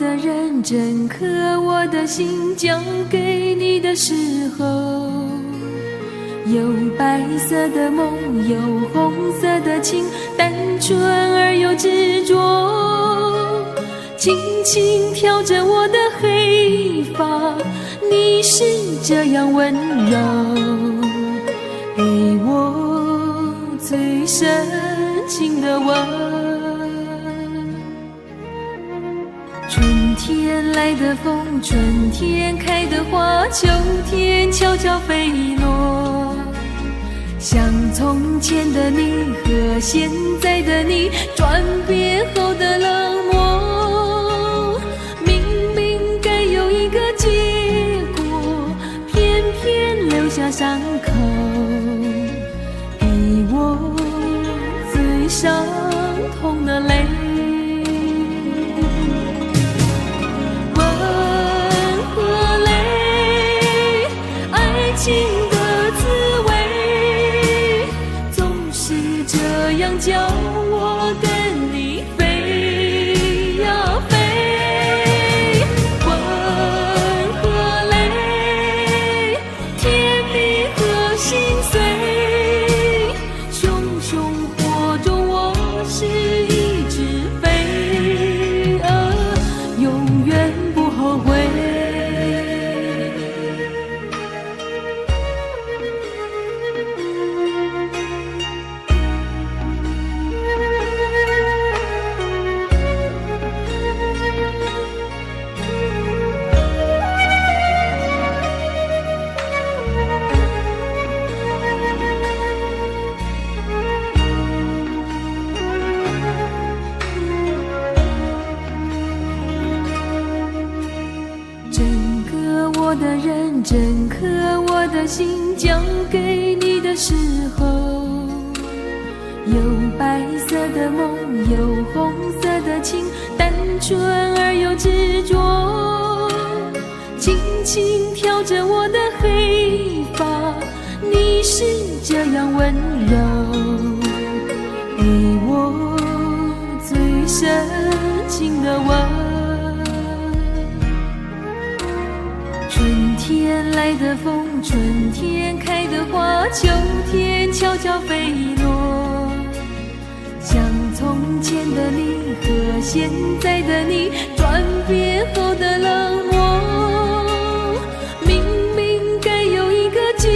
的认真，可我的心交给你的时候，有白色的梦，有红色的情，单纯而又执着，轻轻挑着我的黑发，你是这样温柔，给我最深情的吻。春天来的风，春天开的花，秋天悄悄飞落，像从前的你和现在的你转变后的冷漠，明明该有一个结果，偏偏留下伤口，给我最伤痛的泪。情的滋味总是这样叫我跟你飞呀飞，吻和泪，甜蜜和心碎，熊熊火中我是一只飞蛾，永远不后悔。我的认真，可我的心交给你的时候，有白色的梦，有红色的情，单纯而又执着，轻轻挑着我的黑发，你是这样温柔，给我最深情的吻。春天来的风，春天开的花，秋天悄悄飞落，像从前的你和现在的你转变后的冷漠，明明该有一个结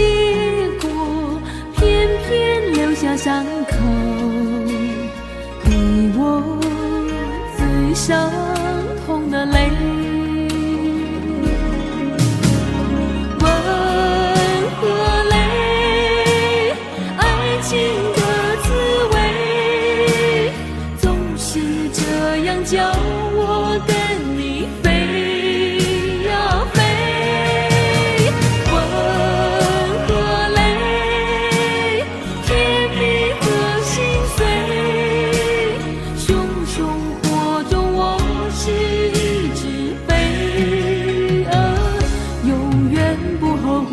果，偏偏留下伤口，给我最伤痛的泪。情的滋味总是这样叫我跟你飞呀飞，吻和泪，甜蜜和心碎，熊熊火中我是一只飞蛾，永远不后悔。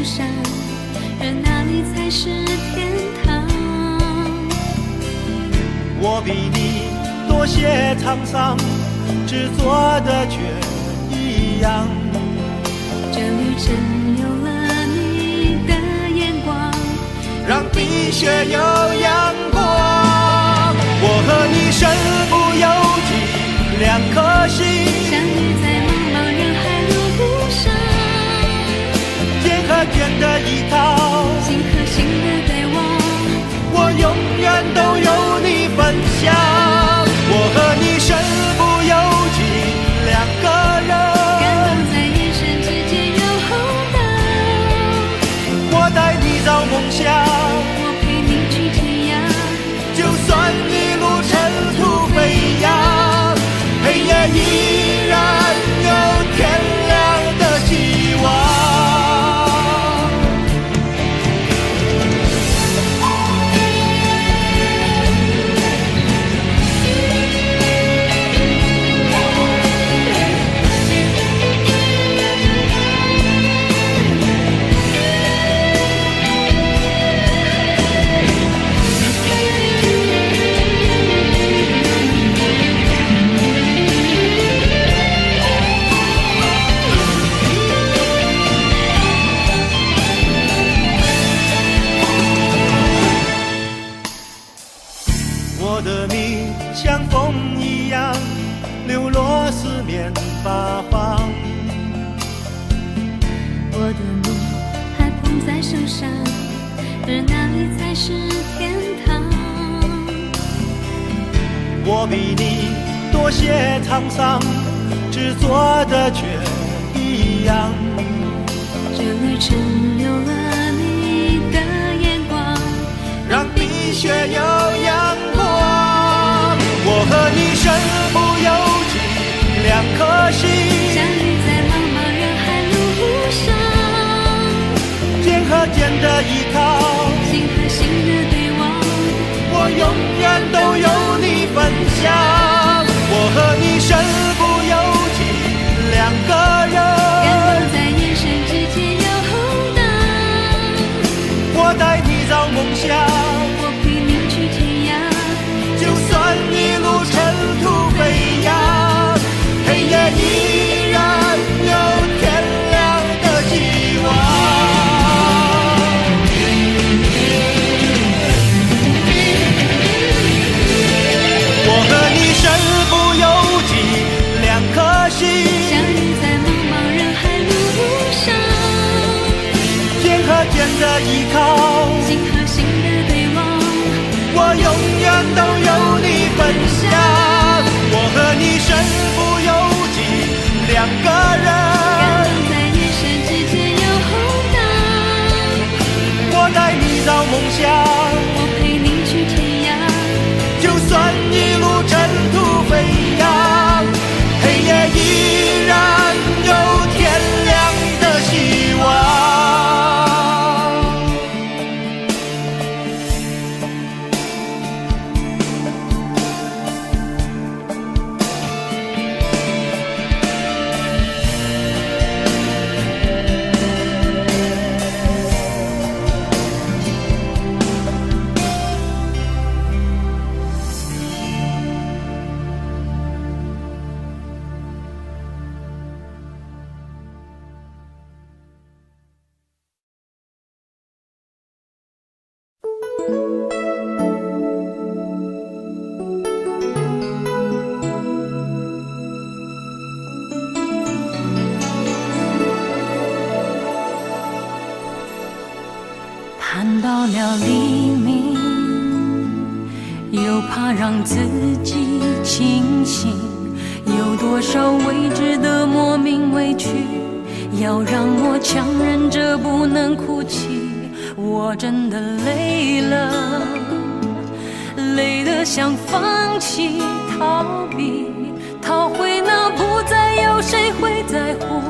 上，而哪里才是天堂？我比你多些沧桑，执着的却一样。这旅程有了你的眼光，让冰雪有阳光。我和你身不由己，两颗心相遇在茫茫人海路上，肩和肩的依靠，心和心的对望，我永远都有你分享。我和你身不由己，两个人感动在眼神之间有厚道。我带你找梦想，我陪你去天涯，就算一路尘土飞扬，黑夜依然有天亮的希望。我的命像风一样流落四面八方，我的梦还捧在手上，而哪里才是天堂？我比你多些沧桑，执着的却一样。这旅程有了你的眼光，让冰雪有阳光。我和你身不由己，两颗心相遇在茫茫人海路上，肩和肩的依靠，心和心的对望，我永远都有你分享。我和你身不由己，两个感人动在眼神之间有厚道。我带你找梦想，我陪你去天涯，就算一路尘土飞扬，黑夜依然有天亮的希望。我和你身不由己，两颗心相遇在茫茫人海路上，肩和肩的依靠，心和心的对望，我永远都有你分享。我和你身不由己，两个感人动在眼神之间有厚道。我带你找梦想，我陪你去天涯，就算一路尘土飞扬，黑夜依然有天亮的希望。盼到了黎明，又怕让自己清醒，有多少未知的莫名委屈，要让我强忍着不能哭泣。我真的累了，累得想放弃逃避，逃回那不再有谁会在乎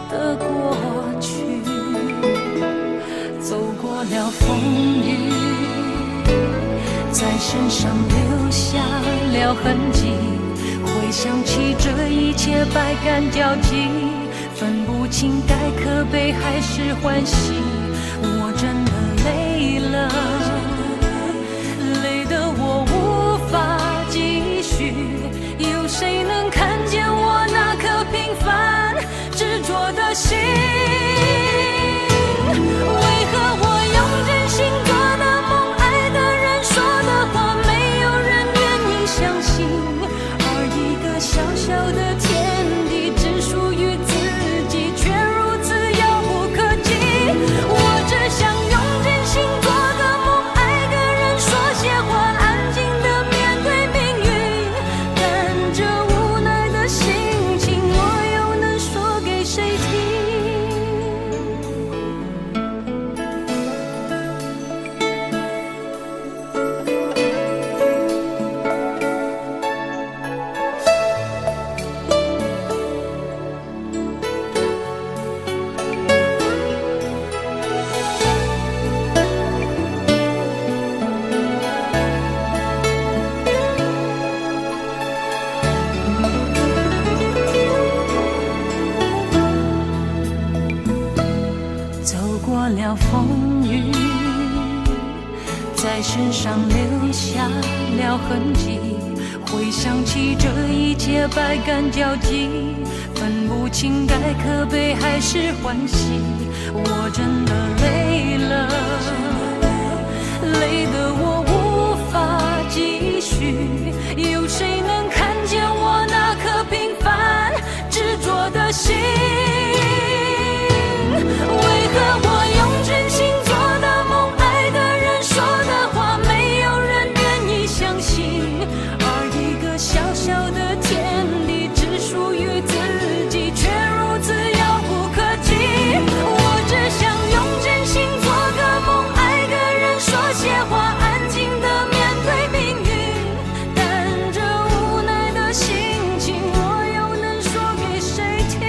的过去。走过了风雨，在身上留下了痕迹，回想起这一切百感交集，分不清该可悲还是欢喜。我真的累了，累得我无法继续。有谁能看见我那颗平凡执着的心？为何我用真心做的梦，爱的人说的话，没有人愿意相信？而一个小小的天地，只属于自己，却如此遥不可及。我只想用真心做个梦，爱个人说些话，安静地面对命运。但这无奈的心情，我又能说给谁听？走过了风雨，在身上留下了痕迹，回想起这一切百感交集，分不清该可悲还是欢喜。我真的累了，累得我无法继续。有谁能看见我那颗平凡执着的心？为何我用真心做的梦，爱的人说的话，没有人愿意相信？而一个小小的天地，只属于自己，却如此遥不可及。我只想用真心做个梦，爱个人说些话，安静地面对命运。但这无奈的心情，我又能说给谁听？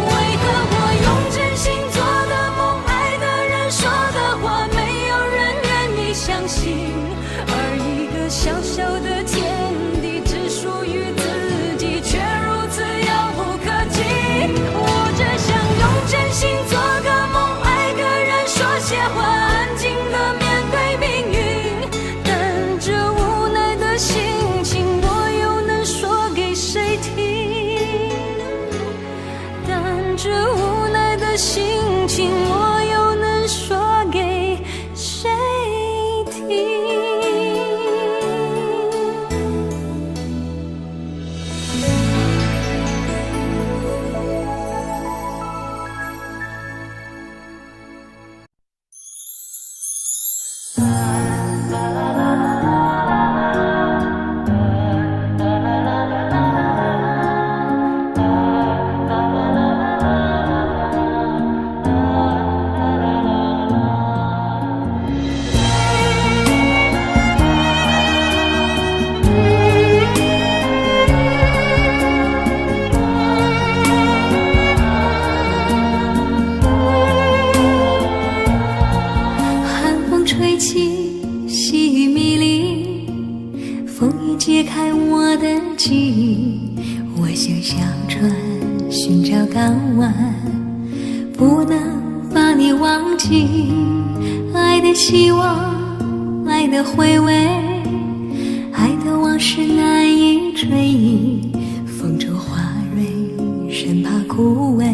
为何我用真心做的梦，爱的人说的话，没有人愿意相信？而一个小小的天地，只属于自己，却如此遥不可及。我只想用真心做个梦，爱个人说些话，安静地面对命运。但这无奈的心情，我又能说给谁听？但这无奈的心情，我又能说给谁听？寒风吹起，细雨迷离，风已揭开我的记忆。我想向船寻找港湾，不能把你忘记。爱的希望，爱的回味，爱的往事难以追忆。风中花蕊生怕枯萎，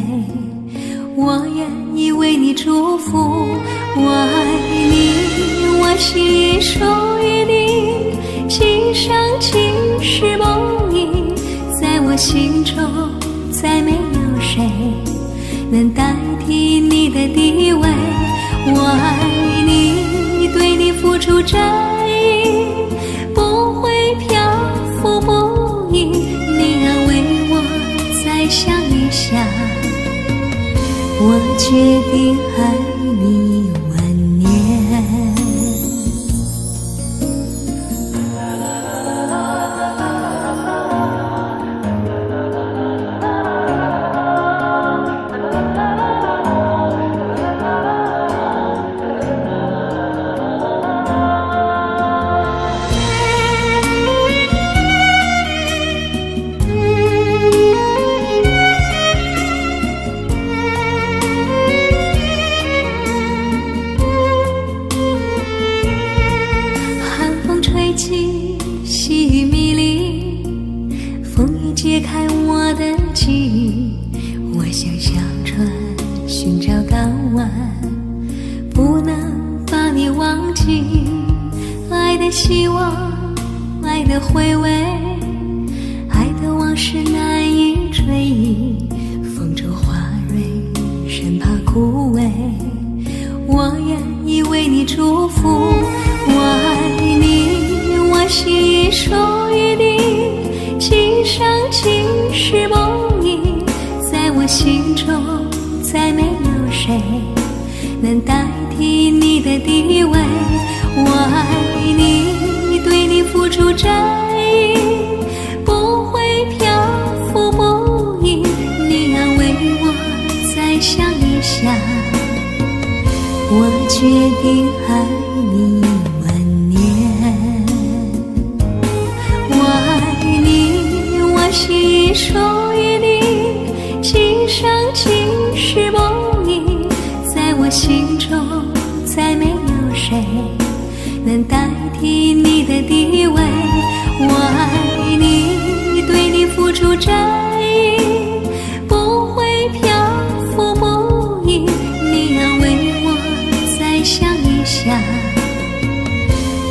我愿意为你祝福。我爱你，我心已属于你，今生今世梦萦。在我心中再没有谁能代替你的地位。我爱你，对你付出真意，不会漂浮不已。你要为我再想一想，我决定爱你万年。解开我的记忆，我像小船寻找港湾，不能把你忘记。爱的希望，爱的回味，爱的往事难以追忆。风中花蕊生怕枯萎，我愿意为你祝福。我爱你，我心已属于你，今生今世梦萦，在我心中再没有谁能代替你的地位。我爱你，对你付出真意，不会漂浮不已。你安慰我，再想一想，我决定爱你10000年。我爱你，我心已属于你，今生今世梦萦，在我心中再没有谁能代替你的地位。我爱你，对你付出真意，不会漂浮不已。你安慰我，再想一想，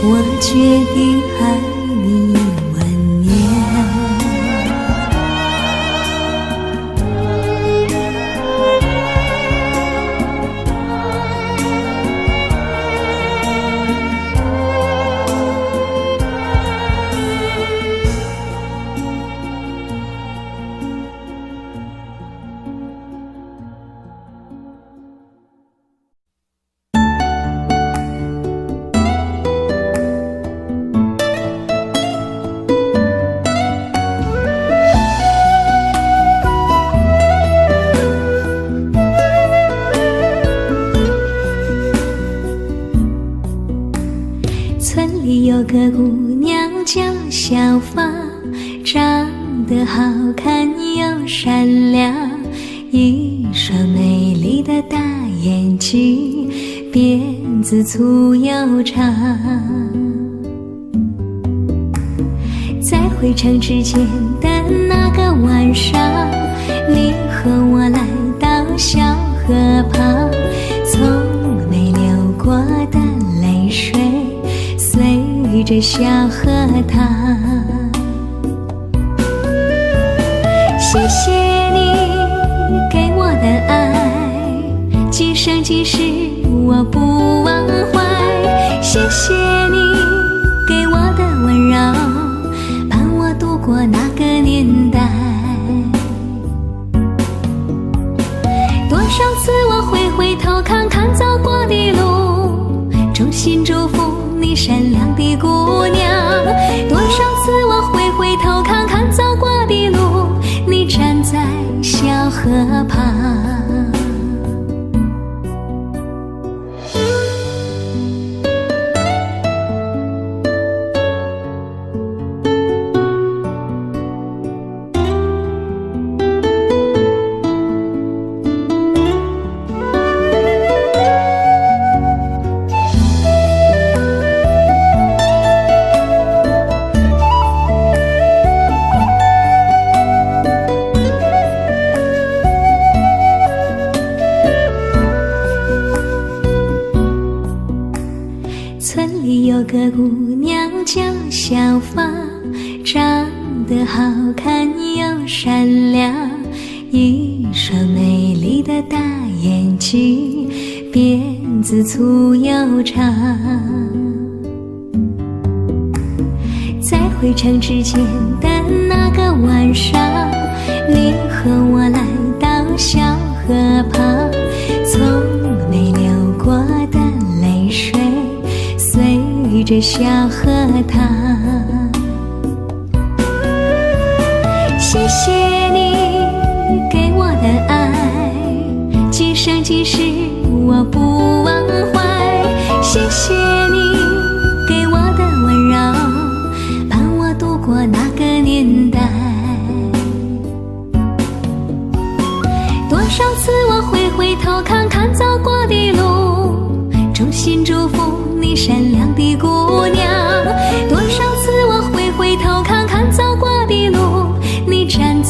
我决定爱你10000年。村里有个姑娘叫小芳，长得好看又善良，一双美丽的大眼睛，辫子粗又长。在回城之前的那个晚上，你和我来到小河旁，从没流过的泪水随着小河淌。谢谢你给我的爱，今生今世我不忘怀。谢谢你给我的温柔，伴我度过那个年代。多少次我会回头看看走过的路，衷心祝福你善良的姑娘。多少次我会回头看看走过的路，你站在小河旁。村里有个姑娘叫小芳，长得好看又善良，一双美丽的大眼睛，辫子粗又长。在回城之前的那个晚上，你和我来到小河旁，从没流过的泪水随着小河淌。谢谢你给我的爱，今生今世我不忘怀。谢谢你给我的温柔，伴我度过那个年代。多少次我会回头看看走过的路，衷心祝福你善良的姑娘。多少次我会回头看看走过的路，你站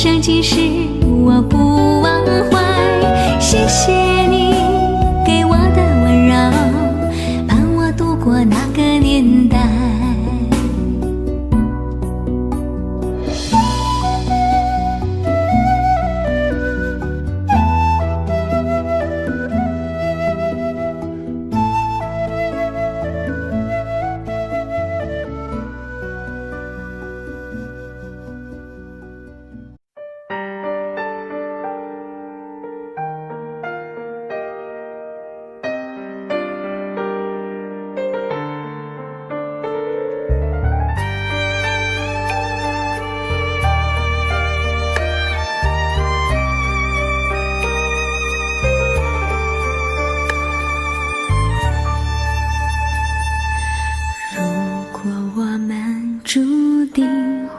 生今世我不忘怀。谢谢你给我的温柔，伴我度过那个年代。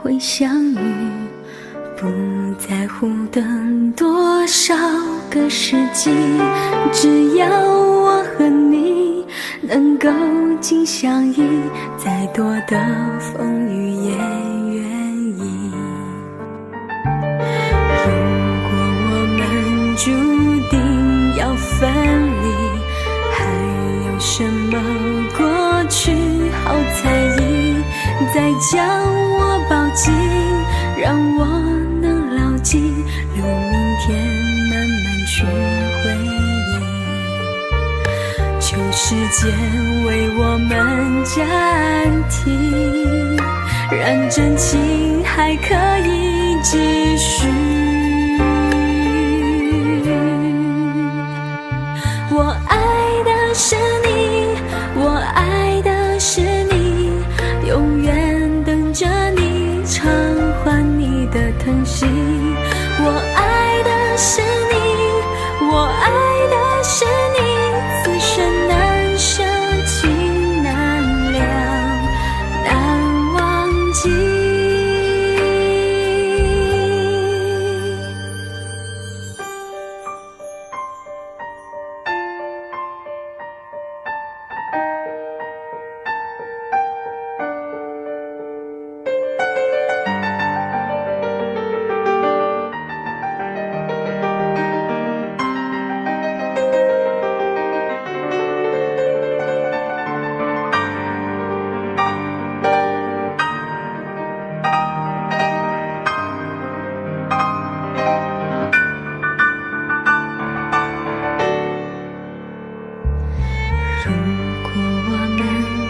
会相遇，不在乎等多少个世纪，只要我和你能够紧相依，再多的风雨也愿意。如果我们注定要分离，还有什么过去好在意？再将我抱紧，让我能牢记，留明天慢慢去回忆。求时间为我们暂停，让真情还可以继续。我爱的是你，我爱的是你，永远等着你偿还你的疼惜。我爱的是你，我爱的是你，此生难舍情难了，难忘记。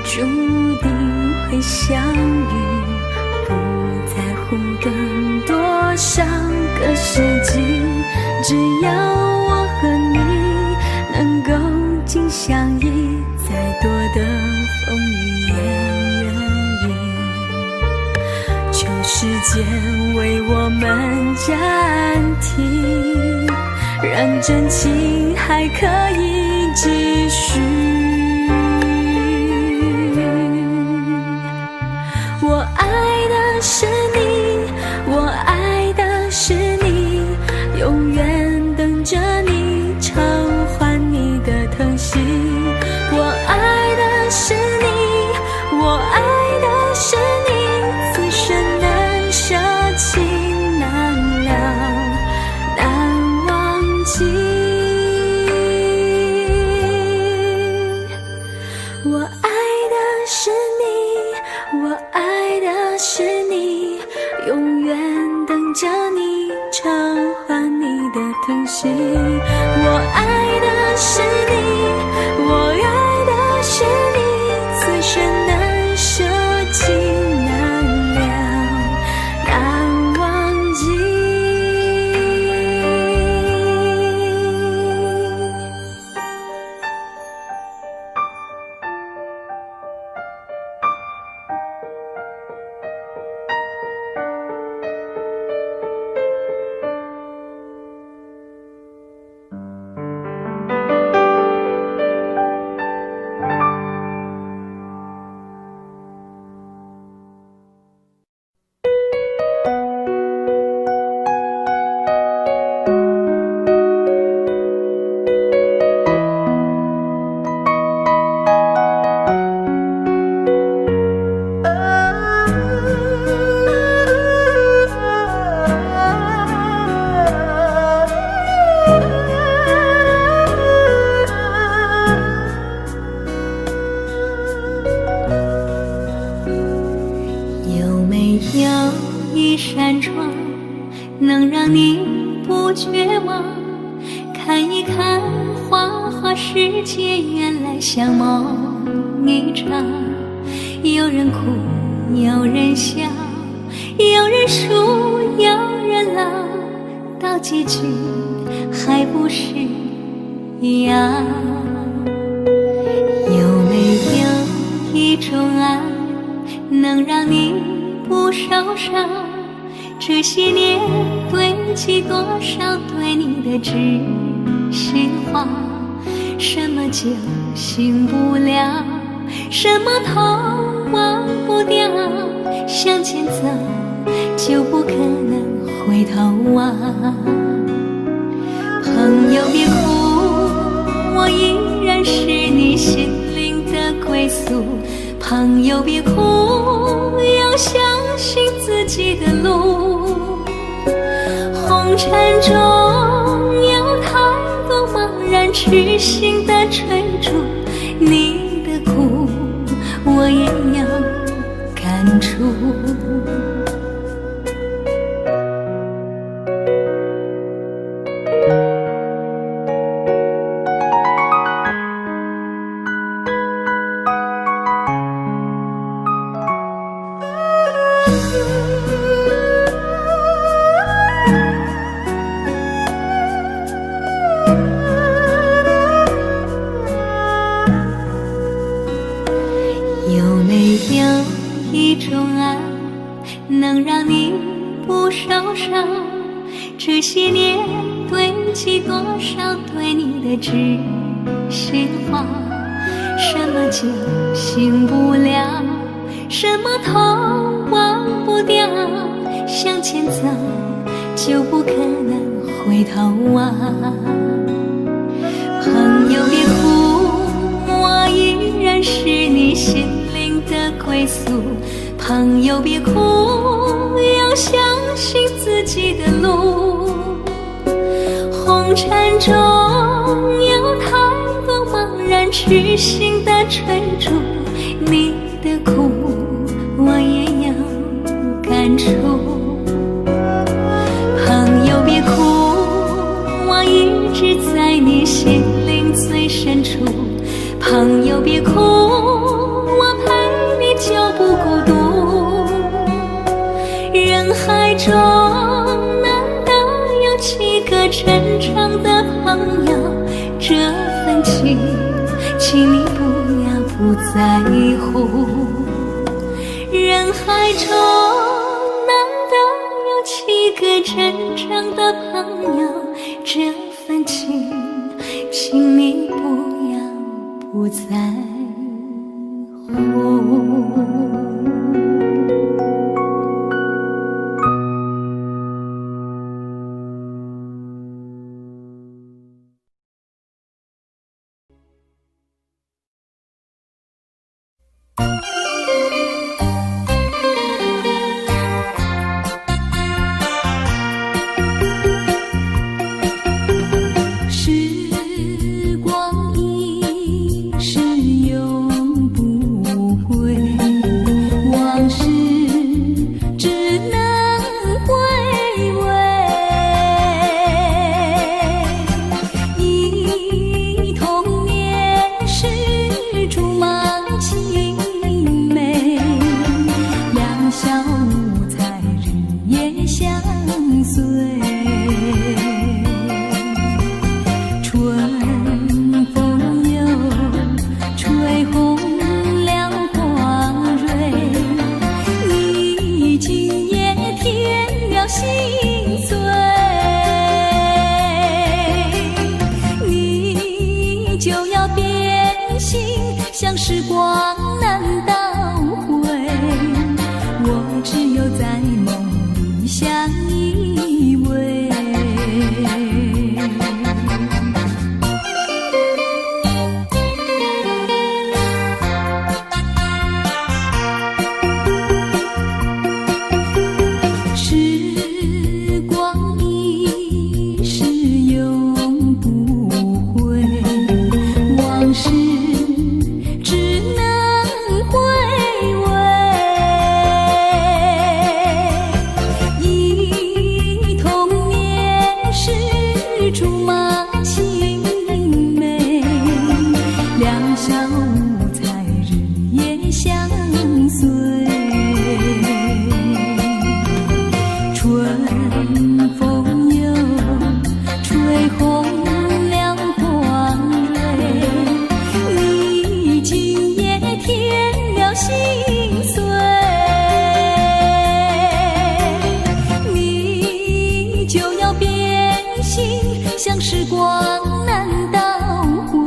注定会相遇，不在乎等多少个世纪，只要我和你能够紧相依，再多的风雨也愿意。求时间为我们暂停，让真情还可以继续。我爱的是你，我爱的是你，永远等着你偿还你的疼惜。我爱的是你，我爱的是你，此生难舍情难了，难忘记。我爱的是你，我爱的是你，永远等着你偿还你的疼惜。我爱的是你，我爱的是你，此生难舍情难了，难忘记。能让你不绝望。看一看花花世界，原来像梦一场。有人哭，有人笑，有人输，有人老，到结局还不是一样。有没有一种爱，能让你不受伤？这些年堆积多少对你的知心话？什么酒醒不了，什么痛忘不掉，向前走就不可能回头望。朋友别哭，我依然是你心灵的归宿。朋友别哭，要相信自己的路。红尘中有太多茫然痴心的追逐，你的苦我也有感触。有没有一种爱，能让你不受伤？这些年堆积多少对你的知心话？什么酒醒不了，什么痛忘不掉，向前走就不可能回头望。朋友别哭，我依然是你心灵的归宿。朋友别哭，要相信自己的路。红尘中有太多茫然痴心的追逐，你的苦我也有感触。朋友别哭，我一直在你心灵最深处。朋友别哭，我陪你就不孤独。人海中难得有几个真正的朋友，这份情请你不要不在乎。人海中难得有几个真正的朋友，这份情请你不要不在乎。时光一逝永不回，往心，像时光难倒回。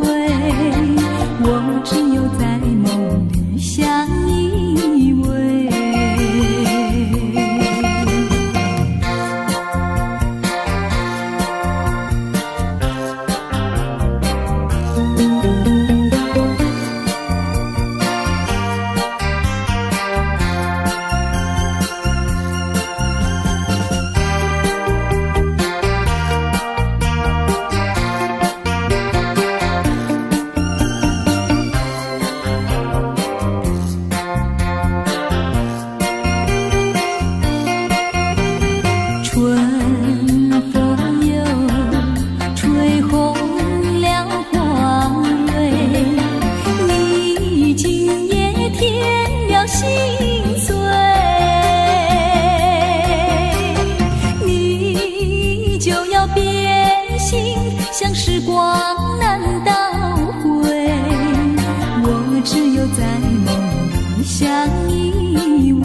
我只有在梦里相依偎。像时光难倒回，我只有在梦里相依偎。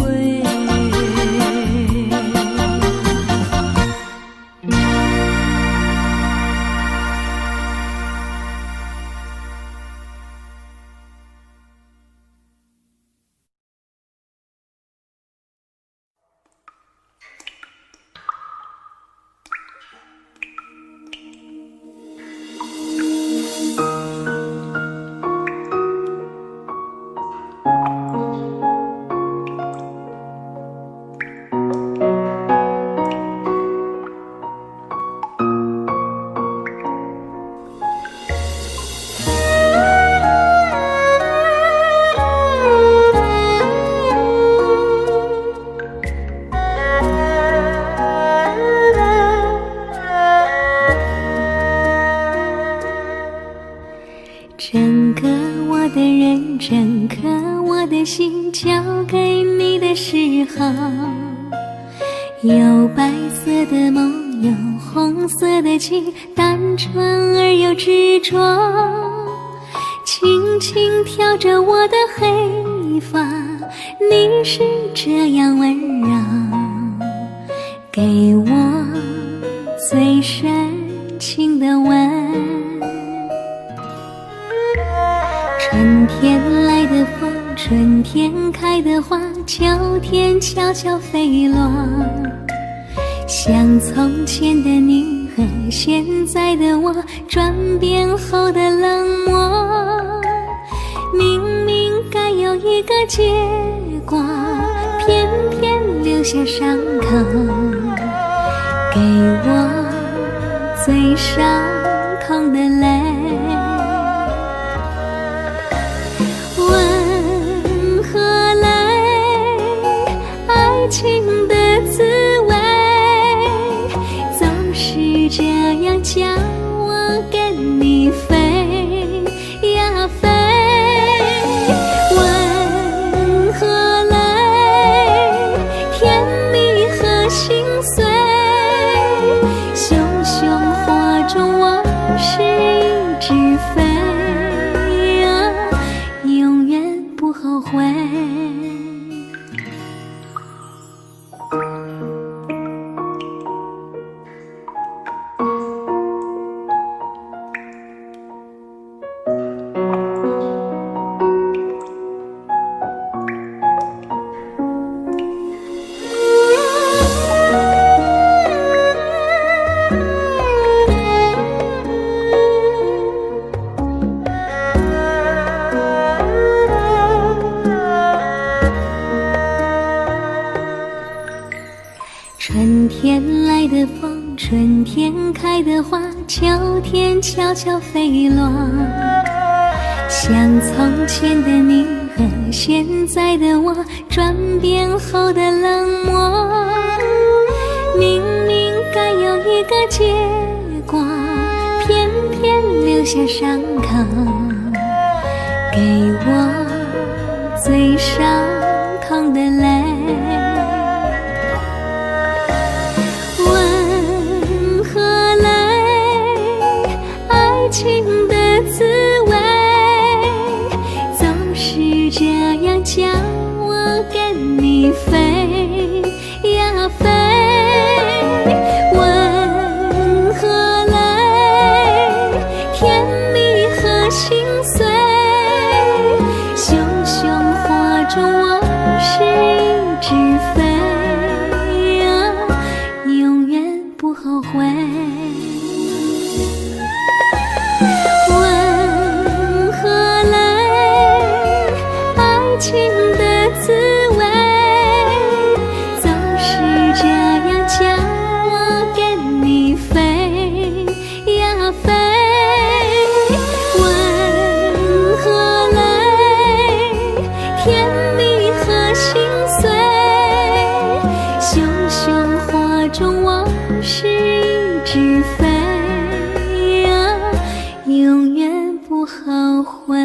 整个我的人，整颗我的心，交给你的时候，有白色的梦，有红色的情，单纯而又执着，轻轻挑着我的黑发，你是这样温柔，给我最深情的吻。春天来的风，春天开的花，秋天悄悄飞落，像从前的你和现在的我，转变后的冷漠，明明该有一个结果，偏偏留下伤口，给我最伤痛的泪。问何来爱情的滋味，总是这样叫我跟你飞呀飞。问何来甜蜜和心碎，熊熊火中我是一只飞，永远不后悔。春天来的风，春天开的花，秋天悄悄飞落，像从前的你和现在的我，转变后的冷漠，明明该有一个结果，偏偏留下伤口，给我最伤痛的泪。爱情的滋味，总是这样叫我跟你飞呀飞。问何后悔。问何来爱情的滋味，总是这样叫我跟你飞呀飞。问何来甜蜜和心碎，熊熊火中往事一直飞呀，永远不后悔。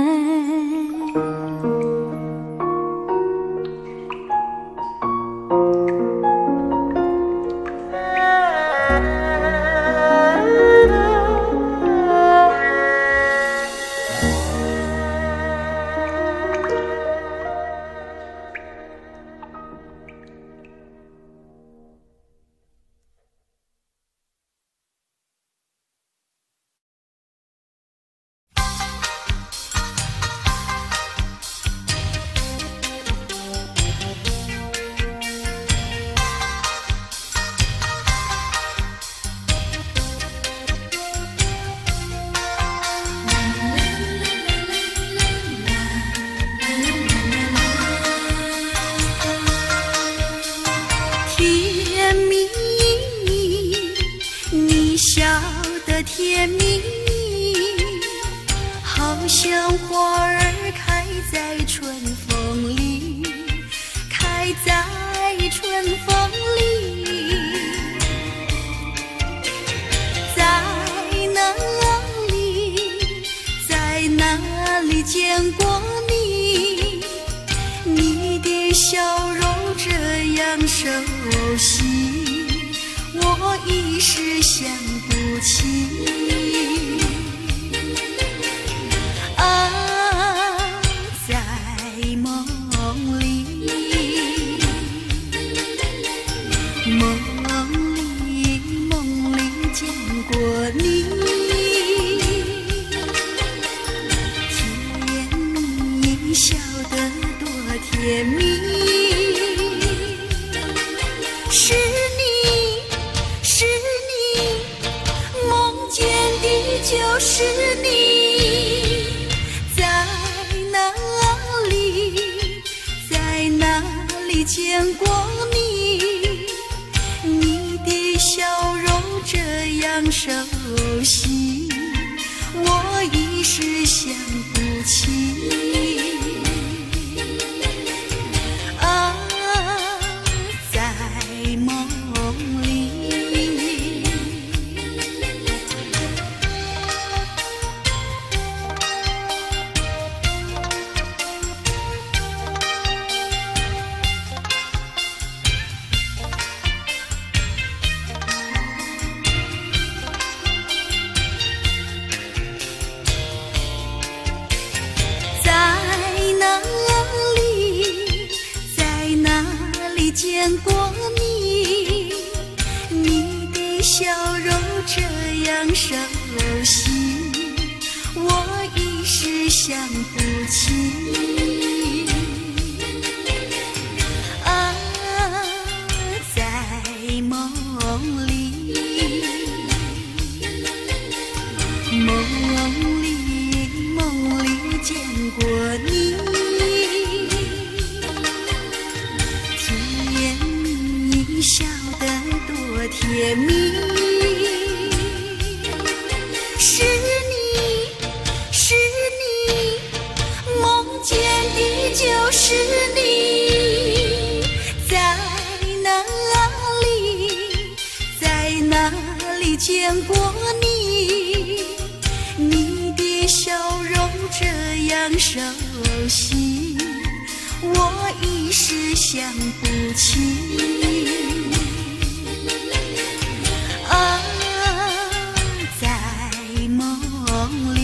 甜蜜，你笑得甜蜜，好像花儿开在春风里，开在春风里。在哪里，在哪里见过你？你的笑容这样熟悉，我一时想不起。啊，在梦里，梦里见过你，甜蜜笑得多甜蜜。是你，是你，梦见的就是你。在哪里，在哪里见过你？你的笑容这样熟悉，我一时想不起。见过你，你的笑容这样熟悉，我一时想不起。啊，在梦里，梦里见过你。笑得多甜蜜，是你，是你，梦见的就是你。在哪里，在哪里见过你？你的笑容这样熟悉，我一时想不起。啊，在梦里，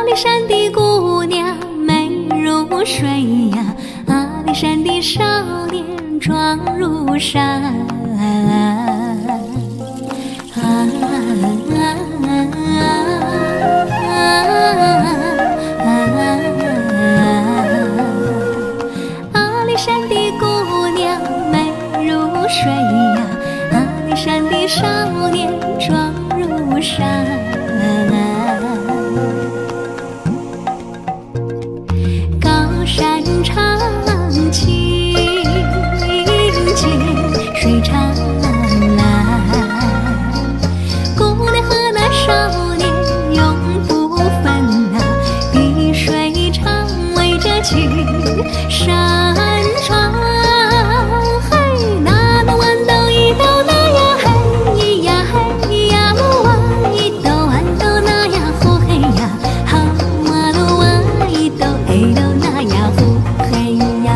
里山的姑娘美如水呀，阿里山的少年壮如山。阿里山的姑娘美如水呀，阿里山的少年壮如山。高山长青涧水长蓝，姑娘和那少年永不分啊，碧水长围着青山川。嘿，那罗豌豆一豆那呀嘿咿呀嘿呀罗哇一豆豌豆那呀呼嘿呀，好哇罗哇一豆哎豆那呀呼嘿呀。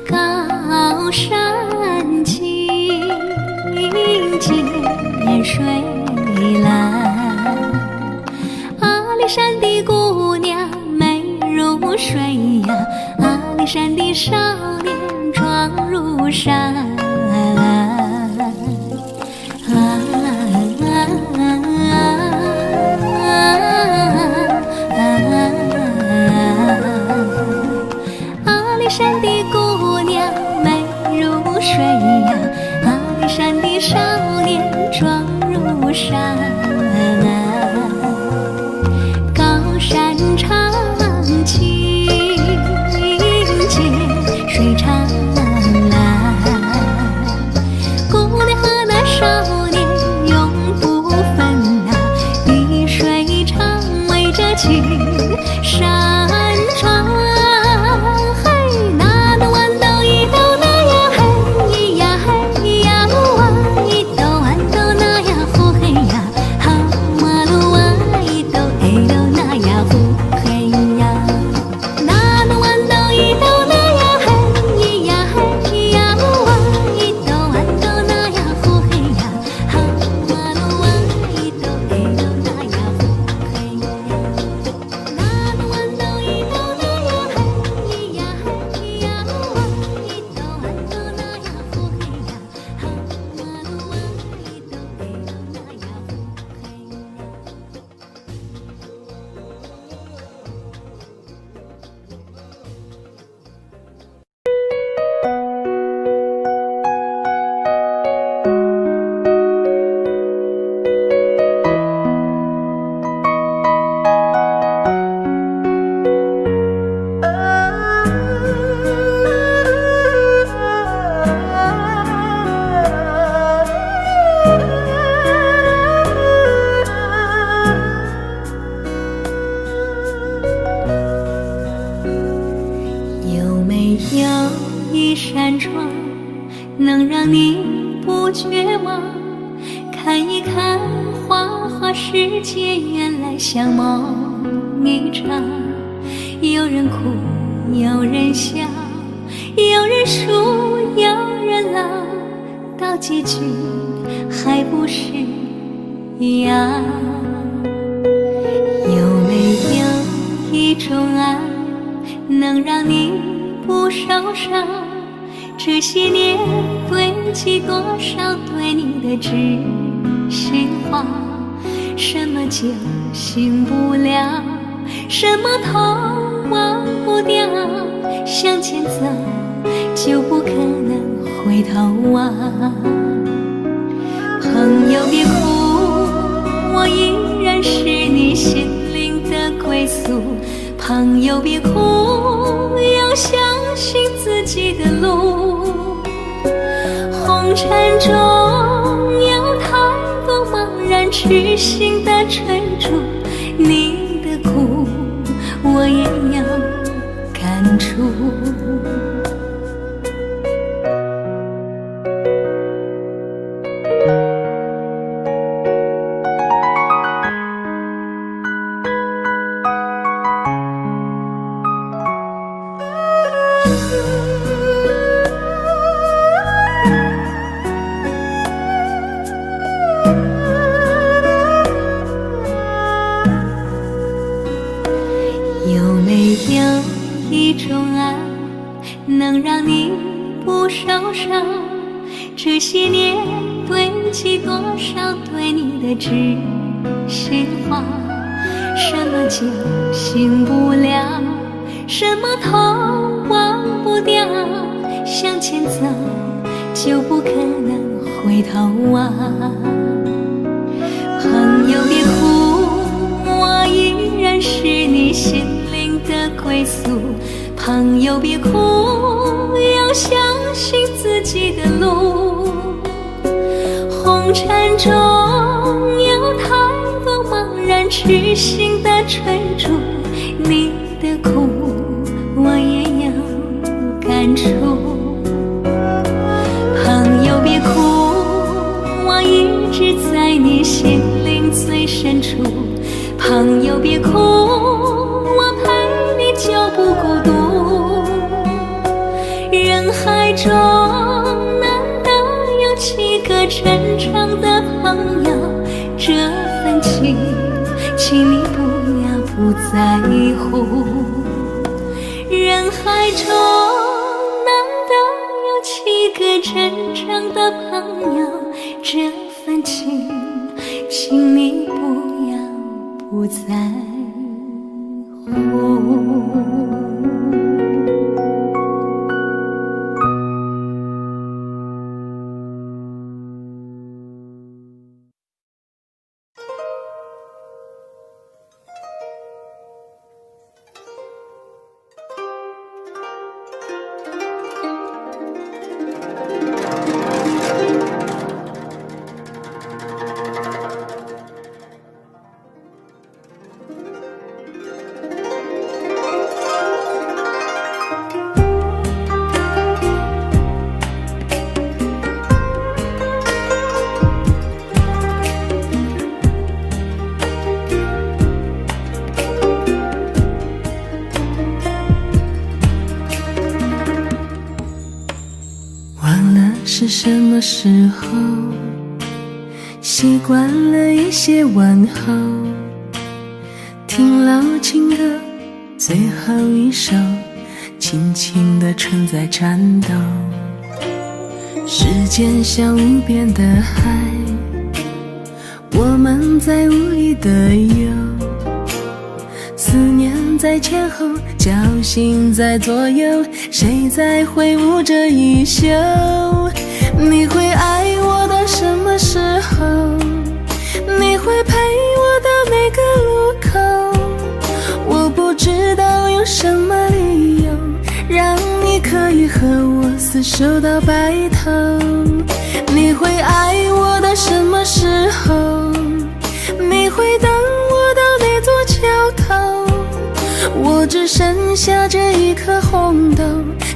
高山青涧水蓝，阿里山的姑娘美如水呀，阿里山的少年壮如山。阿里山的姑娘美如水呀，阿里山的少年壮如山。高山长青涧水长蓝，姑娘和那少年永不分啊，碧水长围着青山川。一扇窗能让你不绝望，看一看花花世界，原来像梦一场。有人哭，有人笑，有人输，有人老，到结局还不是一样。有没有一种爱能让你不受伤？这些年堆积多少对你的知心话？什么就醒不了，什么痛忘不掉，向前走就不可能回头望。朋友别哭，我依然是你心灵的归宿。朋友别哭，要相信自己的路。红尘中有太多茫然痴心的追逐，你的苦我也要感触。一种爱，能让你不受伤。这些年堆积多少对你的知心话，什么就醒不了，什么痛忘不掉，向前走就不可能回头望。朋友别哭，我依然是你心灵的归宿。朋友别哭，要相信自己的路。红尘中有太多茫然痴心的追逐，你的苦我也有感触。朋友别哭，我一直在你心灵最深处。朋友别哭，我陪你就不孤独。人海中难得有几个真诚的朋友，这份情请你不要不在乎。人海中难得有几个真诚的朋友，这份情请你不要不在乎。是什么时候习惯了一些问候，听老情歌最后一首，轻轻地存在颤抖。时间像无边的海，我们在无力的游，思念在前后，侥幸在左右，谁在挥舞着衣袖？你会爱我到什么时候？你会陪我到哪个路口？我不知道有什么理由让你可以和我厮守到白头。你会爱我到什么时候？你会等我到哪座桥头？我只剩下这一颗红豆，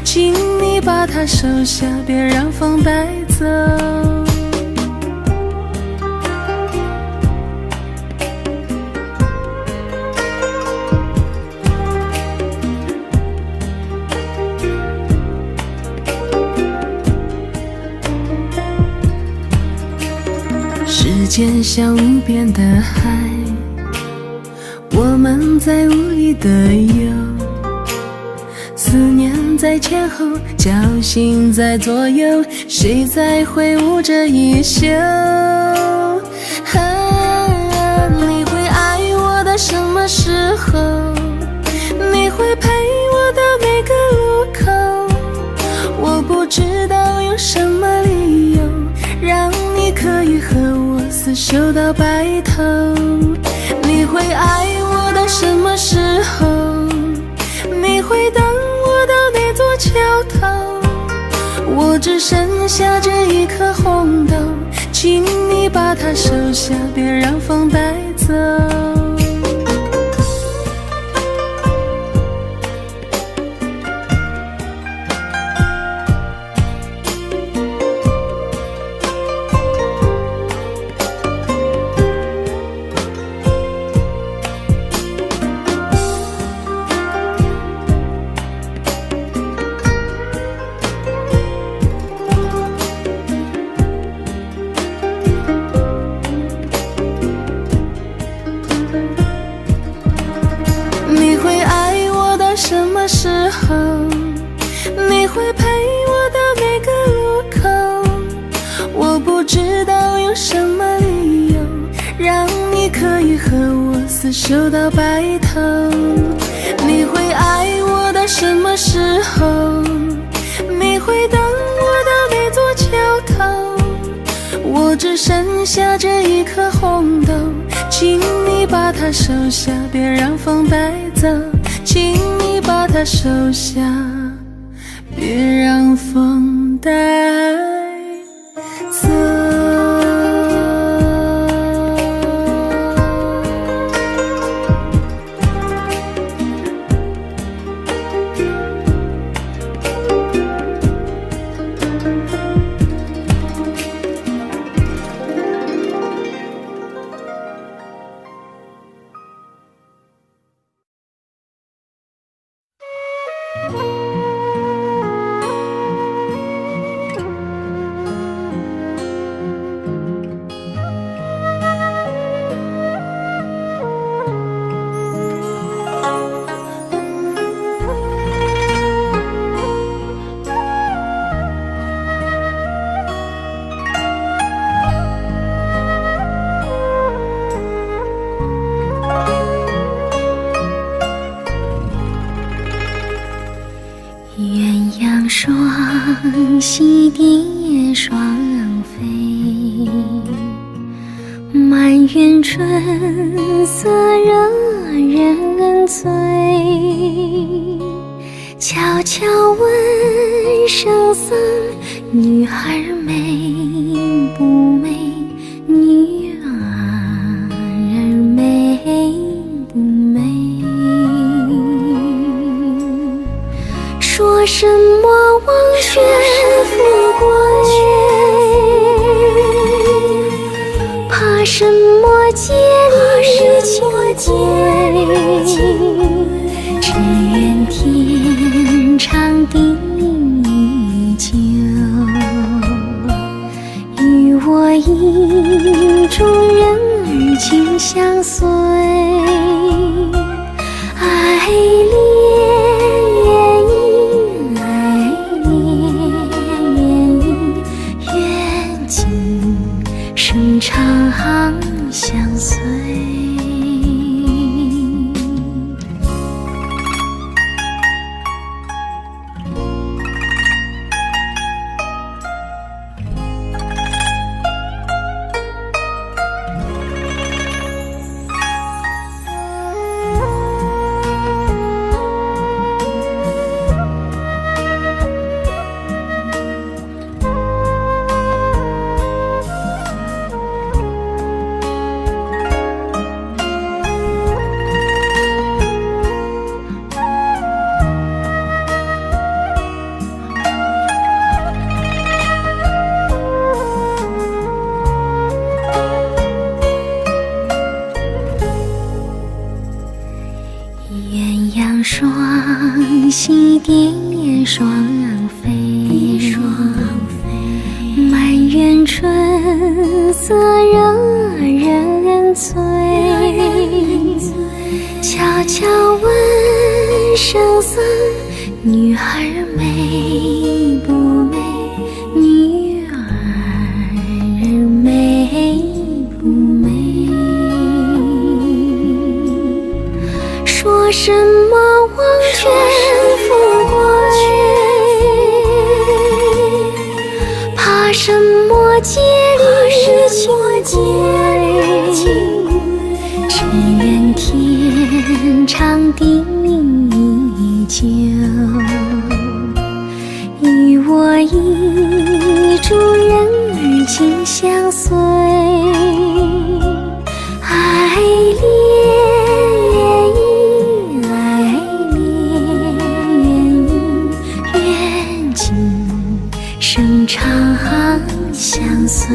请你把它收下，别让风带走。时间像无边的海，我们在无力的游，思念在前后，侥幸在左右，谁在挥舞着衣袖？你会爱我到什么时候？你会陪我到哪个路口？我不知道有什么理由让你可以和我厮守到白头。你会爱我到什么时候？你会等我到哪座桥头？我只剩下这一颗红豆，请你把它收下，别让风带走。知道有什么理由让你可以和我厮守到白头。你会爱我到什么时候？你会等我到哪座桥头？我只剩下这一颗红豆，请你把它收下，别让风带走。请你把它收下，别让风带走。双栖蝶双飞，满园春色惹人醉。悄悄问圣僧，女孩美不美？女儿美不美？说什么忘却富贵，怕什么戒律清规？只愿天长地久，与我意中人儿紧相随。爱长相随。双栖蝶双飞，满园春色惹人醉。悄悄问圣僧，女孩美不美？女儿美不美？说什么忘却富贵，怕什么戒律清规？只愿天长地久，与我意中人儿紧相随。爱生长相随。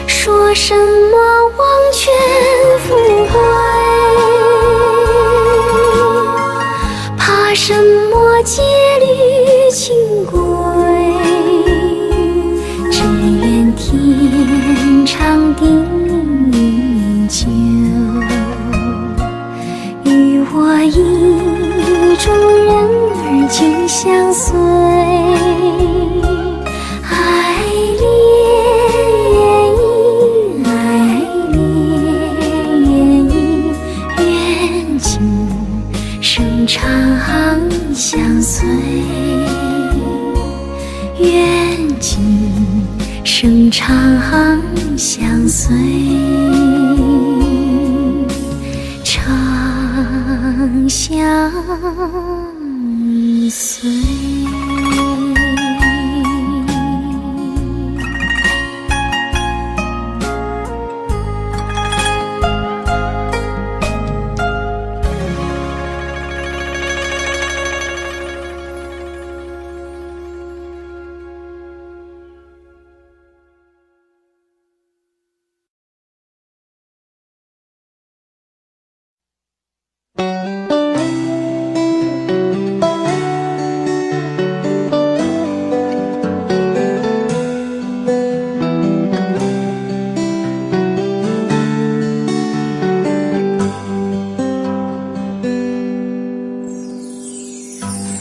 说什么忘却富贵，怕什么戒律清规？只愿天长地久，与我意中人儿紧相随。生长相随，长相随。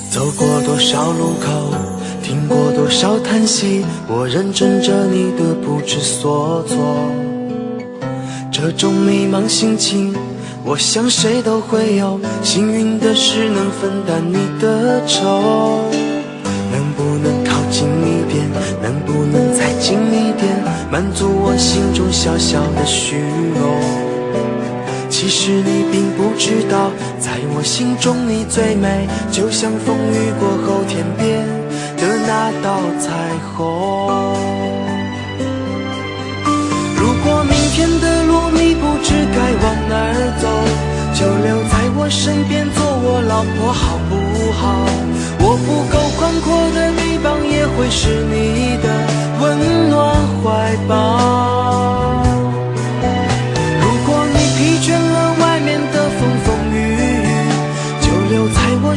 走过多少路口，听过多少叹息，我认真着你的不知所措。这种迷茫心情，我想谁都会有。幸运的是能分担你的愁，能不能靠近一点，能不能再近一点，满足我心中小小的虚荣。其实你并不知道，在我心中你最美，就像风雨过后天边的那道彩虹。如果明天的路你不知该往哪儿走，就留在我身边做我老婆好不好？我不够宽阔的臂膀也会是你的温暖怀抱。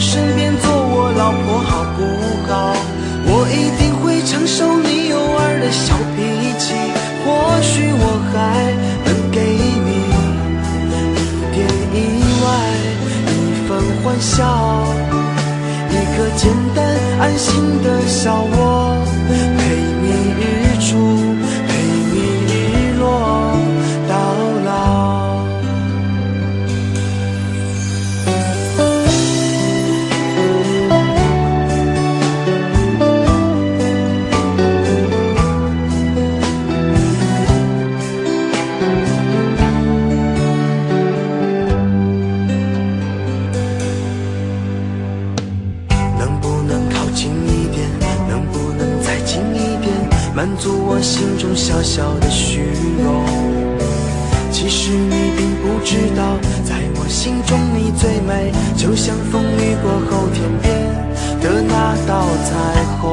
身边做我老婆好不好？我一定会承受你偶尔的小脾气，或许我还能给你一点意外，一份欢笑，一个简单安心的小窝，陪你日出，陪你日落到老。满足我心中小小的虚荣。其实你并不知道，在我心中你最美，就像风雨过后天边的那道彩虹。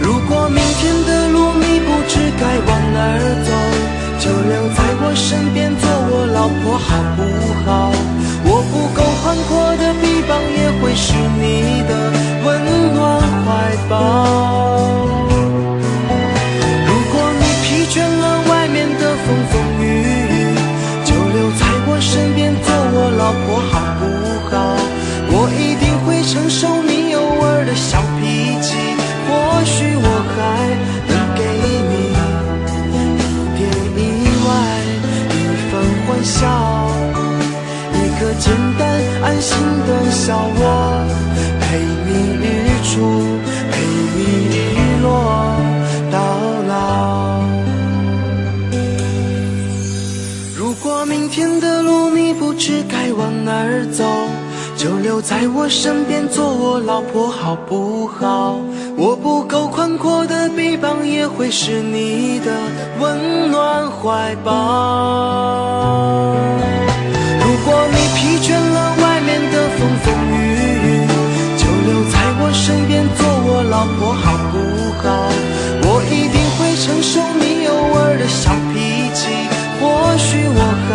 如果明天的路你不知该往哪儿走，就留在我身边做我老婆好不好？我不够宽阔的臂膀也会是你的温暖怀抱。如果你疲倦了外面的风风雨雨，就留在我身边做我老婆好不好？我一定会承受你偶尔的小脾气，或许我还能给你一点意外，一份欢笑，一个简单安心的小窝，陪你日出，陪你日落到老。如果明天的路你不知该往哪儿走，就留在我身边做我老婆好不好？我不够宽阔的臂膀也会是你的温暖怀抱。如果你疲倦了外面的风风雨雨，就留在我身边做我老婆好不好？我一定会承受你偶尔的小脾气，或许我还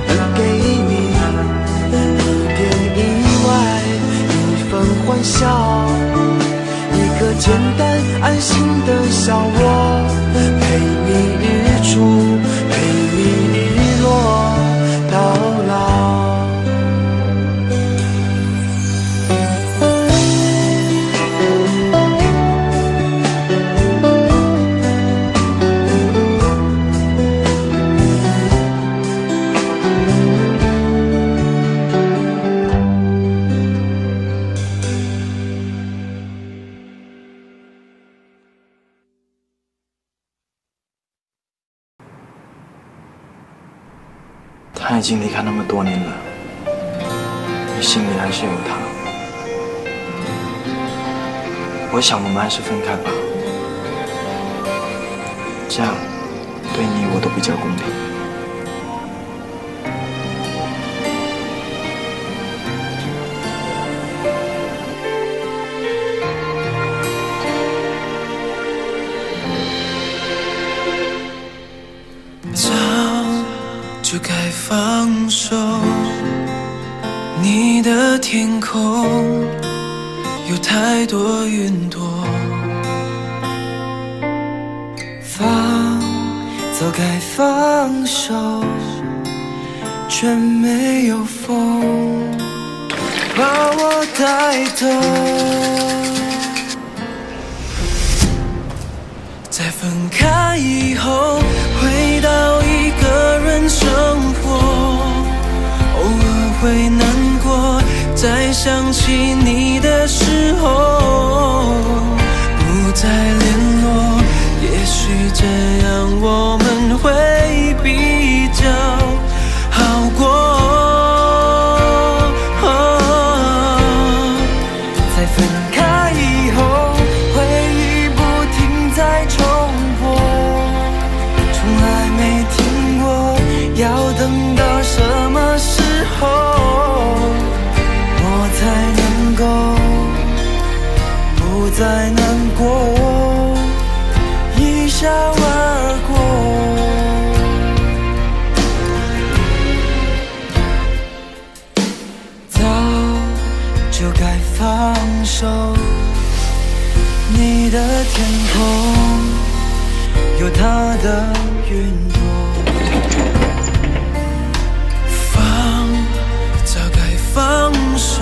能给你一点意外，一份欢笑，一个简单安心的小窝，陪你日出，陪你日落到老。他已经离开那么多年了，你心里还是有他。我想我们还是分开吧，这样对你我都比较公平。早就该放手，你的天空有太多云朵，早该放手，却没有风把我带走。在分开以后，回到一个人生活，偶尔会难过，在想起你的时候，不再联络，也许这样我们会比较好过。在分开以后，回忆不停在重播，从来没听过要等到什么时候我才能够不再难过，一笑而过。早就该放手，你的天空有它的云朵，早该放手，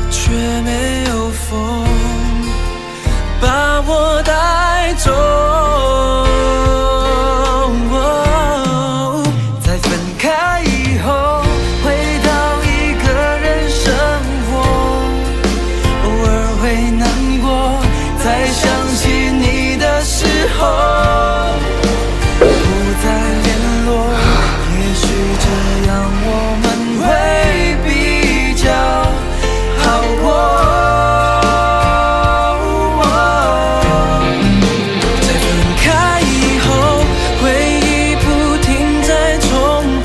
却没有风把我带走。在分开以后，回到一个人生活，偶尔会难过，在想起你的时候，不再联络，也许这样我们会比较好过。在分开以后，回忆不停在重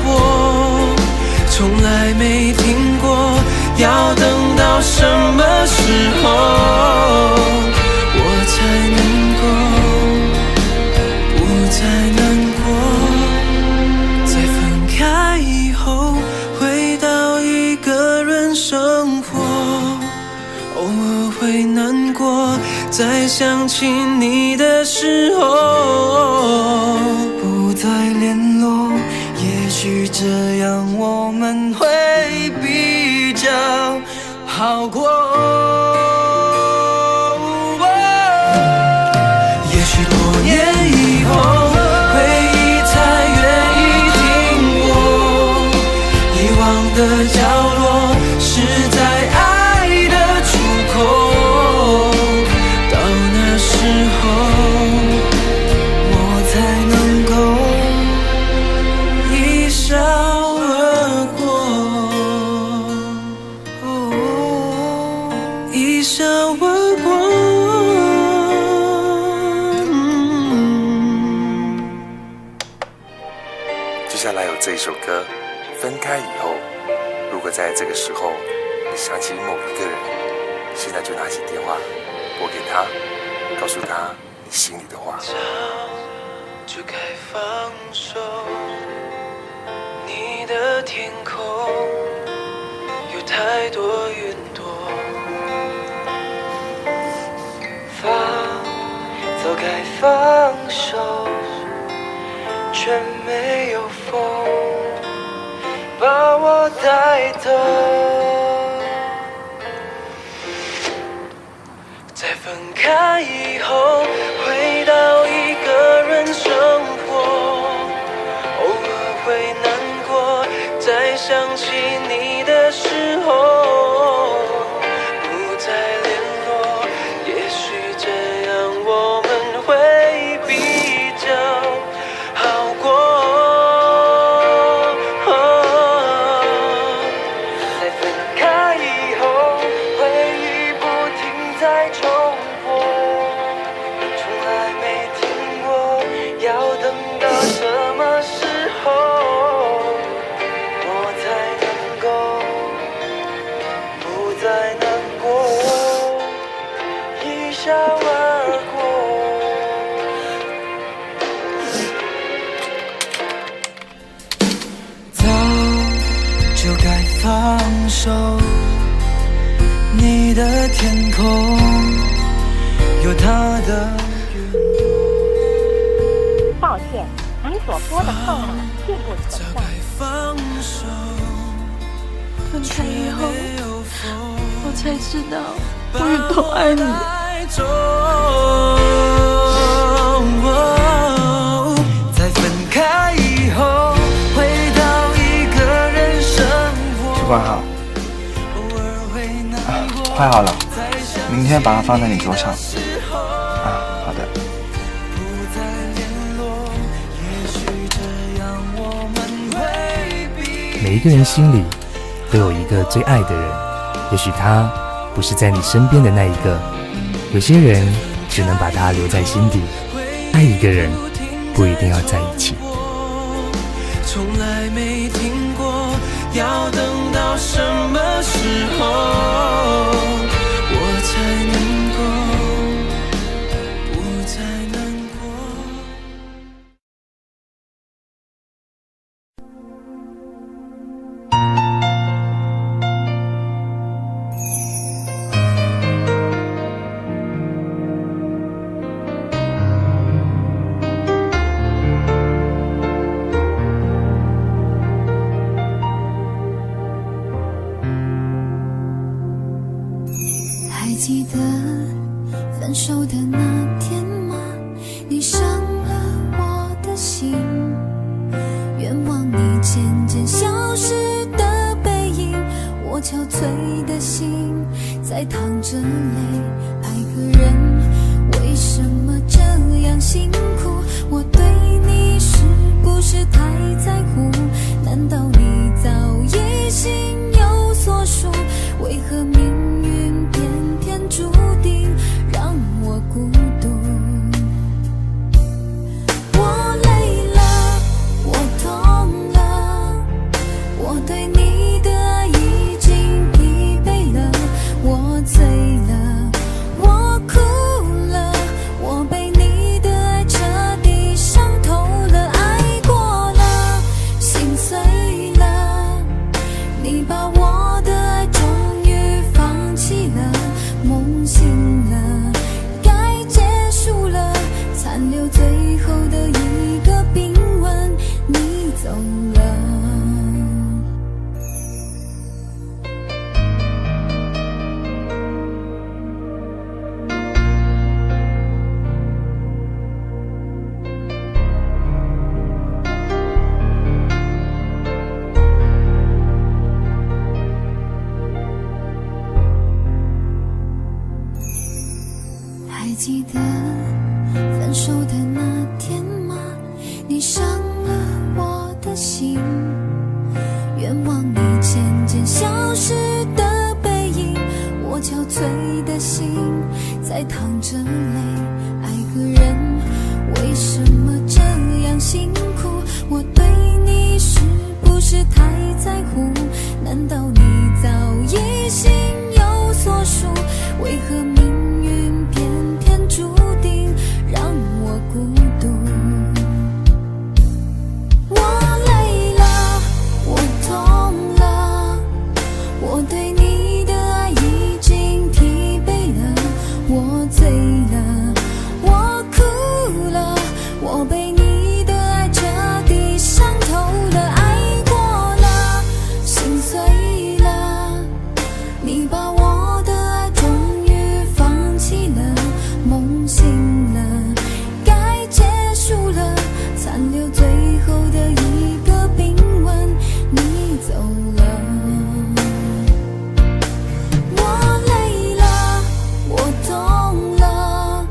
播，从来没听过要等到什么时候我才能够不再难过。在分开以后，回到一个人生活，偶尔会难过，在想起你的时候，不再联络，也许这样我们会比较好过。也许多年以后，回忆才愿意停泊，遗忘的角落是在爱的出口，到那时候我才能够一笑而过，一笑而过。接下来有这一首歌《分开以后》，如果在这个时候你想起某一个人，现在就拿起电话拨给他，告诉他你心里的话。早就该放手，你的天空有太多云朵，早该放手，却没有风把我带走。在分开以后，回到一个人生活，偶尔会难过，在想起你的时候，不再联络，也许这样我们会比较好过。再重播，从来没听过，要等到什么时候我才能够不再难过，一笑而过。早就该放手，你的天空有它的云朵。抱歉，您所拨的号码并不存在。放手，分开以后，我才知道我有多爱你。在分开以后，回到一个人生活。吃饭好。快好了，明天把它放在你桌上。好的。每一个人心里都有一个最爱的人，也许他不是在你身边的那一个，有些人只能把他留在心底。爱一个人不一定要在一起。从来没听过，要等到什么时候我才能够不再难过。还记得分手的那天吗？你伤了我的心，愿望你渐渐消失的背影，我憔悴的心在淌着泪。爱个人为什么这样辛苦？我对你是不是太在乎？难道你早已心有所属？为何命运偏偏注定让我孤独？我累了，我痛了，我对你的爱已经疲惫了，我醉了，我哭了，我被你的爱彻底伤透了，爱过了，心碎了，你把我的爱终于放弃了，梦醒了，该结束了，残留最后的一个冰吻，你走了。还记得分手的那天吗？你伤了我的心，愿望你渐渐消失的背影，我憔悴的心在淌着泪。爱个人为什么这样辛苦？我对你是不是太在乎？难道你早已心有所属？为何命运偏偏注定让我孤独？我累了，我痛了，我对你的爱已经疲惫了，我醉了，我哭了，我被你的爱彻底伤透了，爱过了，心碎了，你把我的爱终于放弃了，梦醒了，该结束了，残留最后的一个冰吻，你走了。我累了，我痛了，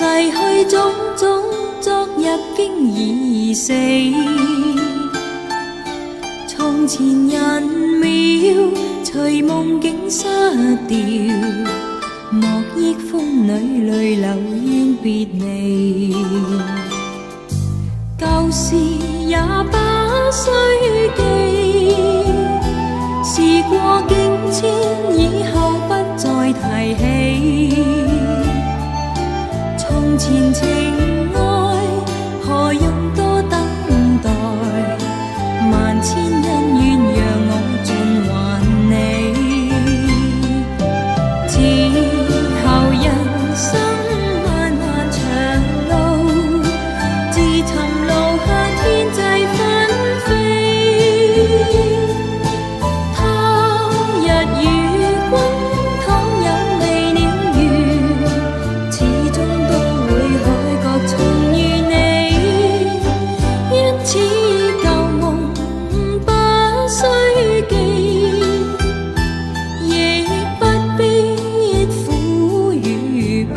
逝去種種，昨日經已死。從前人渺，隨夢境失掉，莫憶風裏淚流怨別離。舊事也不需記，時過境遷，以後不再提起。從前情愛，何用多等待？萬千恩怨讓我盡還你。之後人生漫漫長路，自尋路向天際紛飛。他日與君倘有未了緣，始終都會海角重遇你。因此舊夢不需記，亦不必苦與悲。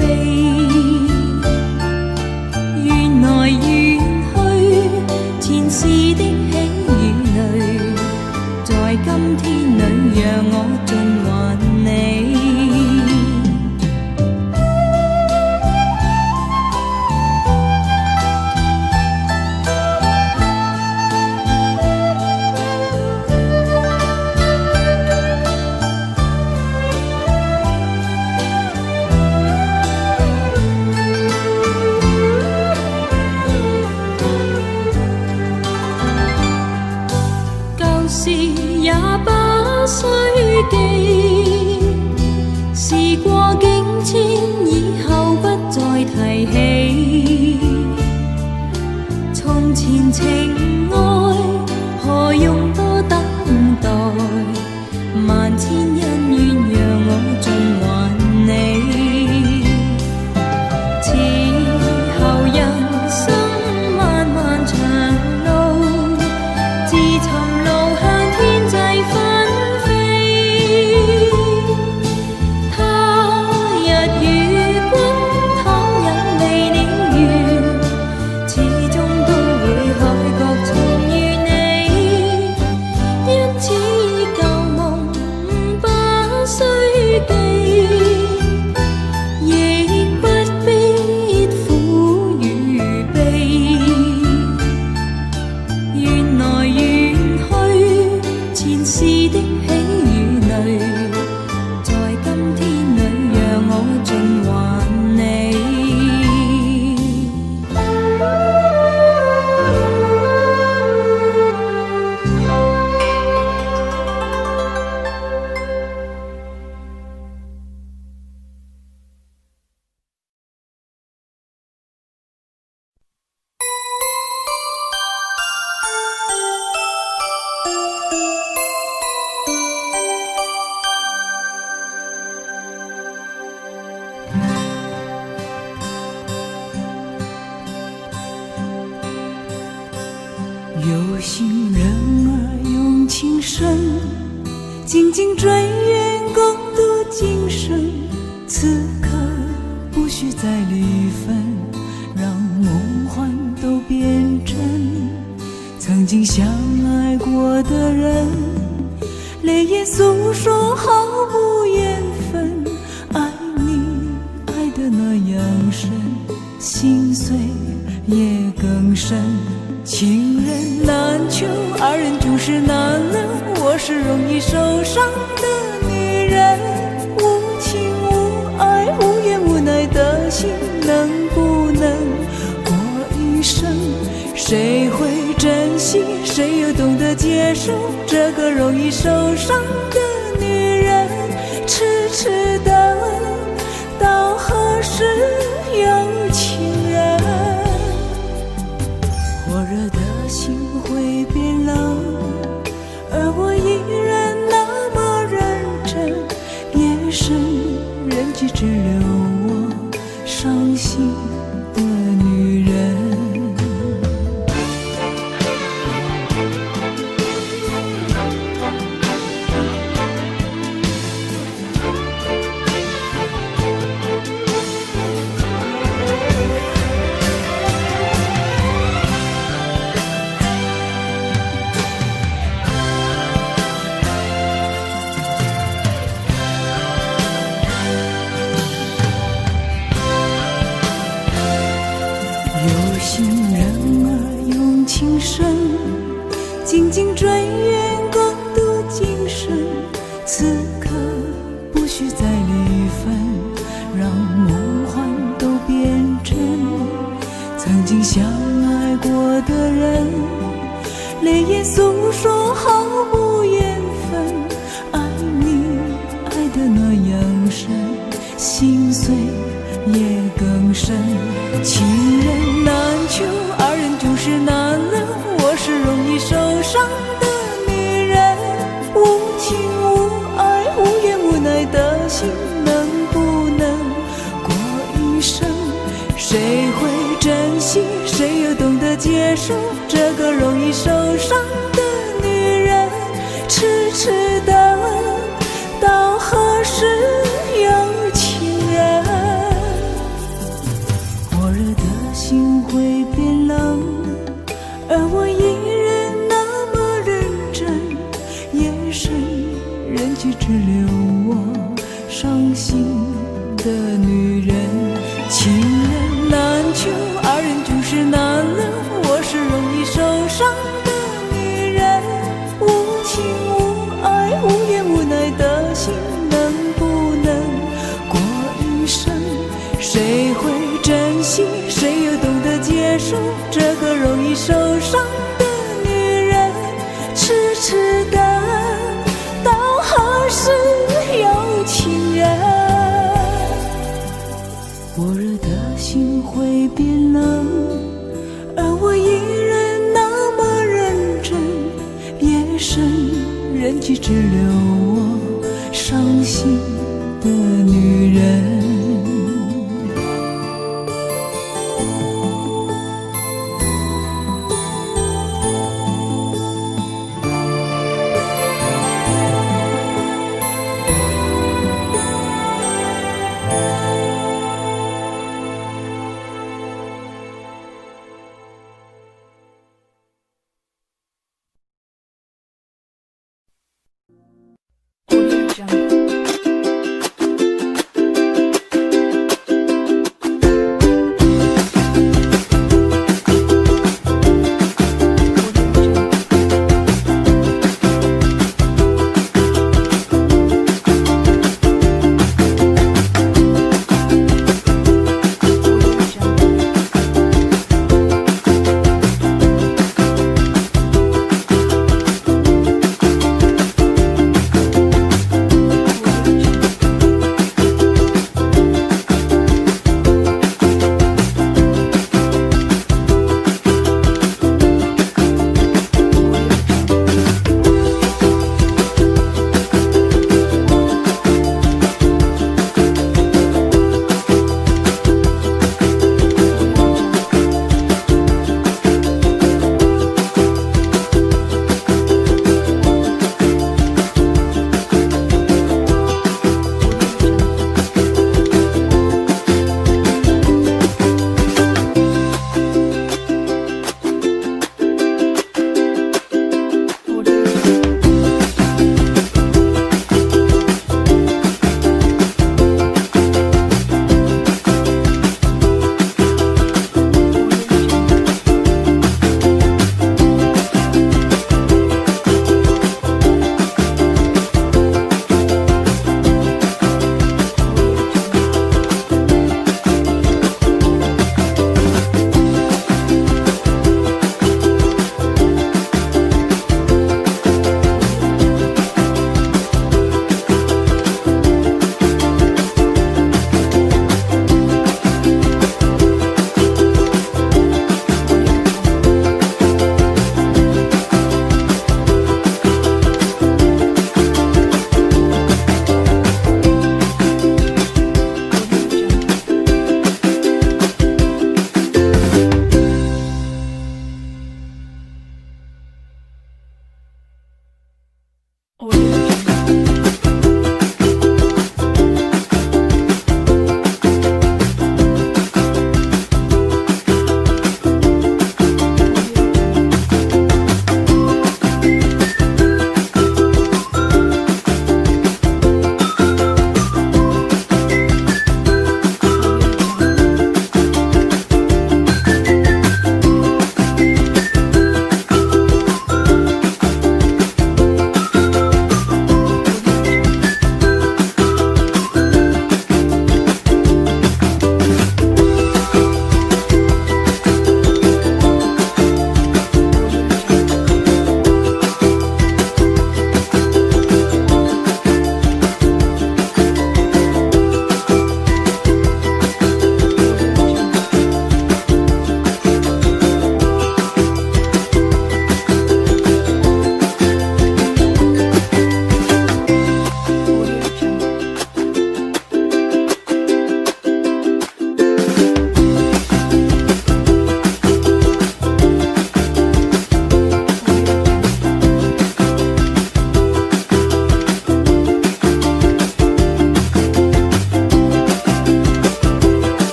緣來緣去，前世的喜與淚，在今天裏讓我盡還你。舊事也不需記，時過境遷，以後不再提起。從前情愛，何用多等待？萬千恩怨讓我盡還你。此後人生漫漫長路，自尋路向天際紛飛。他日與君倘有未了緣，始終都會海角重遇你。因此舊夢不需記，亦不必苦與悲。緣來緣去，前世的喜與淚，在今天裏讓我盡還你。有心人儿用情深，紧紧追愿共度今生。此刻不需再离分，让梦幻都变真。曾经相爱过的人，泪眼诉说毫无缘分。爱你爱得那样深，心碎也更深。情人难求，二人终是难能。我是容易受伤的女人，无情无爱无怨无奈的心，能不能过一生？谁会珍惜，谁又懂得接受这个容易受伤的女人？痴痴的问，到何时有情人？火热的心会变冷，而我依然那么认真。夜深人迹只留我伤心的女人。心人儿用情深，紧紧追远共度今生。此刻不需再离分，让梦幻都变真。曾经相爱过的人，泪眼诉说毫无缘分。爱你爱得那样深，心碎也更深。情人难求，二人就是难了。我是容易受伤的女人，无情无爱无怨无奈的心，能不能过一生？谁会珍惜，谁又懂得接受这个容易受伤的女人？痴痴的到何时有情人？火热的心会变冷，而我依然那么认真。夜深人去只留我伤心的女人。情人难求，二人就是难了。我是容易受伤的女人，无情无爱无怨无奈的心，能不能过一生？谁会珍惜，谁又懂得接受这个容易受伤的女人？痴痴的到何时有情人？火热的心会变冷，而我依然那么认真。夜深人去只留我伤心的女人。这样